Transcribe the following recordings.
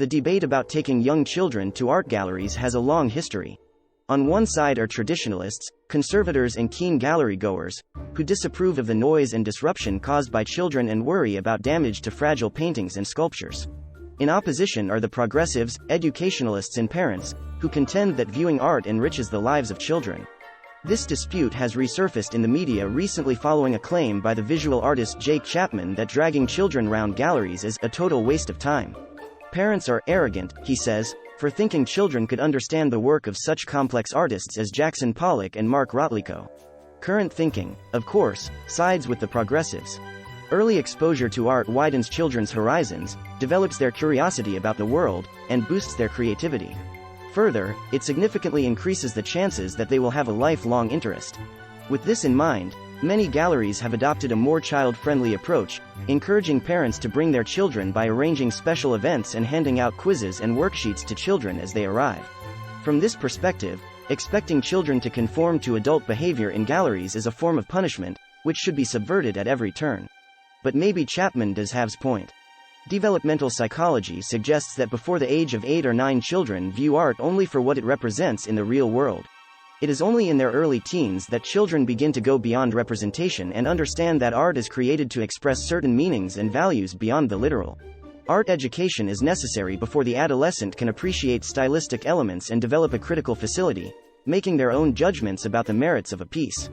the debate about taking young children to art galleries has a long history. On one side are traditionalists, conservators and keen gallery goers, who disapprove of the noise and disruption caused by children and worry about damage to fragile paintings and sculptures. In opposition are the progressives, educationalists and parents, who contend that viewing art enriches the lives of children. This dispute has resurfaced in the media recently following a claim by the visual artist Jake Chapman that dragging children round galleries is a total waste of time. Parents are arrogant, he says, for thinking children could understand the work of such complex artists as Jackson Pollock and Mark Rothko. Current thinking, of course, sides with the progressives. Early exposure to art widens children's horizons, develops their curiosity about the world, and boosts their creativity. Further, it significantly increases the chances that they will have a lifelong interest. With this in mind, many galleries have adopted a more child-friendly approach, encouraging parents to bring their children by arranging special events and handing out quizzes and worksheets to children as they arrive. From this perspective, expecting children to conform to adult behavior in galleries is a form of punishment, which should be subverted at every turn. But maybe Chapman does have's point. Developmental psychology suggests that before the age of 8 or 9 children view art only for what it represents in the real world. It is only in their early teens that children begin to go beyond representation and understand that art is created to express certain meanings and values beyond the literal. Art education is necessary before the adolescent can appreciate stylistic elements and develop a critical facility, making their own judgments about the merits of a piece.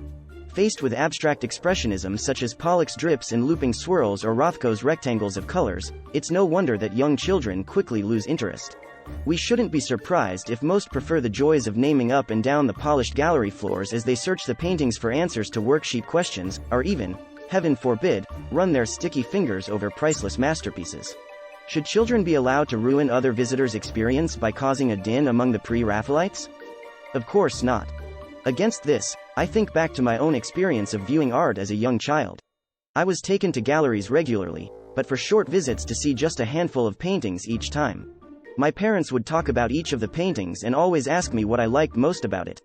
Faced with abstract expressionism such as Pollock's drips and looping swirls or Rothko's rectangles of colors, it's no wonder that young children quickly lose interest. We shouldn't be surprised if most prefer the joys of naming up and down the polished gallery floors as they search the paintings for answers to worksheet questions, or even, heaven forbid, run their sticky fingers over priceless masterpieces. Should children be allowed to ruin other visitors' experience by causing a din among the pre-Raphaelites? Of course not. Against this, I think back to my own experience of viewing art as a young child. I was taken to galleries regularly, but for short visits to see just a handful of paintings each time. My parents would talk about each of the paintings and always ask me what I liked most about it.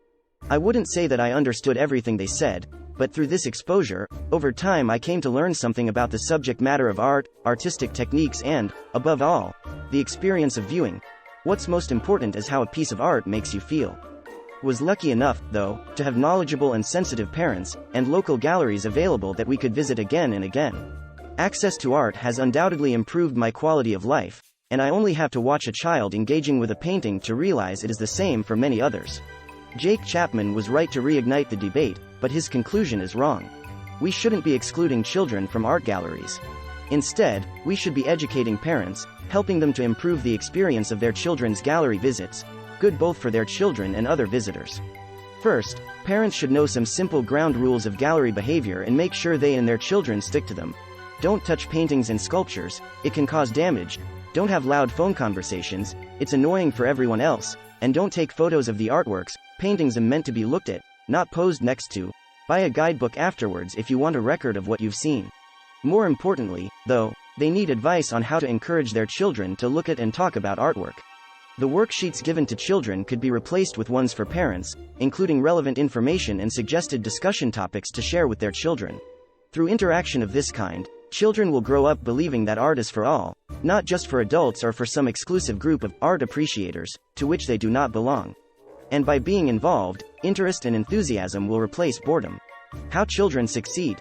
I wouldn't say that I understood everything they said, but through this exposure, over time I came to learn something about the subject matter of art, artistic techniques and, above all, the experience of viewing. What's most important is how a piece of art makes you feel. Was lucky enough, though, to have knowledgeable and sensitive parents, and local galleries available that we could visit again and again. Access to art has undoubtedly improved my quality of life, and I only have to watch a child engaging with a painting to realize it is the same for many others. Jake Chapman was right to reignite the debate, but his conclusion is wrong. We shouldn't be excluding children from art galleries. Instead, we should be educating parents, helping them to improve the experience of their children's gallery visits, good both for their children and other visitors. First, parents should know some simple ground rules of gallery behavior and make sure they and their children stick to them. Don't touch paintings and sculptures, it can cause damage. Don't have loud phone conversations, it's annoying for everyone else. And don't take photos of the artworks, paintings are meant to be looked at, not posed next to. Buy a guidebook afterwards if you want a record of what you've seen. More importantly, though, they need advice on how to encourage their children to look at and talk about artwork. The worksheets given to children could be replaced with ones for parents, including relevant information and suggested discussion topics to share with their children. Through interaction of this kind, children will grow up believing that art is for all, not just for adults or for some exclusive group of art appreciators, to which they do not belong. And by being involved, interest and enthusiasm will replace boredom. How children succeed.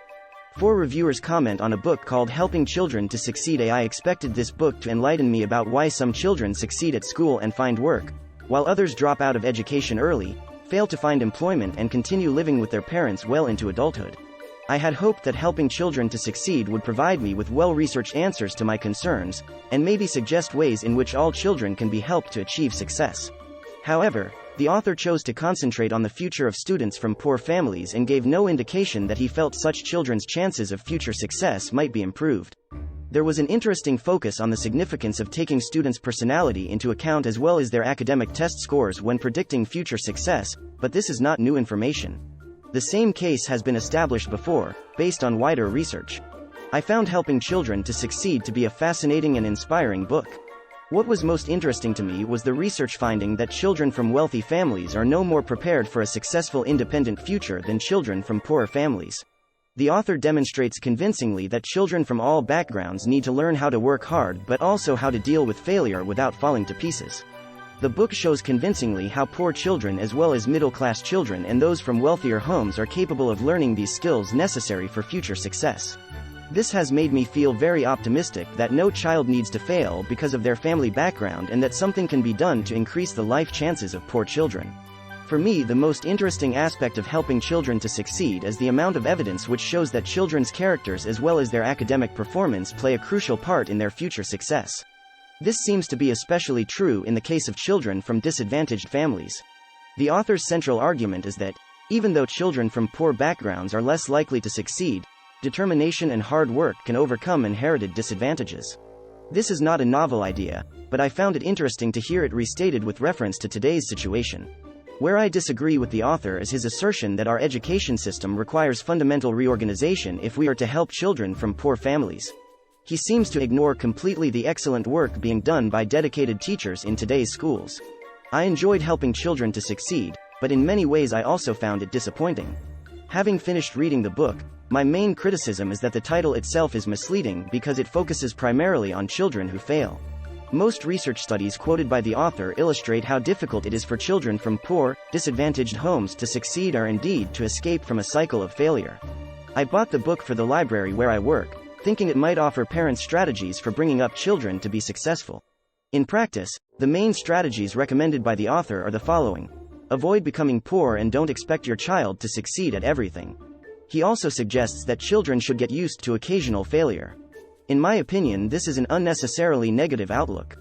4 reviewers comment on a book called Helping Children to Succeed. I expected this book to enlighten me about why some children succeed at school and find work, while others drop out of education early, fail to find employment and continue living with their parents well into adulthood. I had hoped that Helping Children to Succeed would provide me with well-researched answers to my concerns, and maybe suggest ways in which all children can be helped to achieve success. However, the author chose to concentrate on the future of students from poor families and gave no indication that he felt such children's chances of future success might be improved. There was an interesting focus on the significance of taking students' personality into account as well as their academic test scores when predicting future success, but this is not new information. The same case has been established before, based on wider research. I found Helping Children to Succeed to be a fascinating and inspiring book. What was most interesting to me was the research finding that children from wealthy families are no more prepared for a successful independent future than children from poorer families. The author demonstrates convincingly that children from all backgrounds need to learn how to work hard but also how to deal with failure without falling to pieces. The book shows convincingly how poor children as well as middle-class children and those from wealthier homes are capable of learning these skills necessary for future success. This has made me feel very optimistic that no child needs to fail because of their family background and that something can be done to increase the life chances of poor children. For me, the most interesting aspect of helping children to succeed is the amount of evidence which shows that children's characters as well as their academic performance play a crucial part in their future success. This seems to be especially true in the case of children from disadvantaged families. The author's central argument is that, even though children from poor backgrounds are less likely to succeed, determination and hard work can overcome inherited disadvantages. This is not a novel idea, but I found it interesting to hear it restated with reference to today's situation. Where I disagree with the author is his assertion that our education system requires fundamental reorganization if we are to help children from poor families. He seems to ignore completely the excellent work being done by dedicated teachers in today's schools. I enjoyed helping children to succeed, but in many ways I also found it disappointing. Having finished reading the book, my main criticism is that the title itself is misleading because it focuses primarily on children who fail. Most research studies quoted by the author illustrate how difficult it is for children from poor, disadvantaged homes to succeed or indeed to escape from a cycle of failure. I bought the book for the library where I work, thinking it might offer parents strategies for bringing up children to be successful. In practice, the main strategies recommended by the author are the following. Avoid becoming poor and don't expect your child to succeed at everything. He also suggests that children should get used to occasional failure. In my opinion, this is an unnecessarily negative outlook.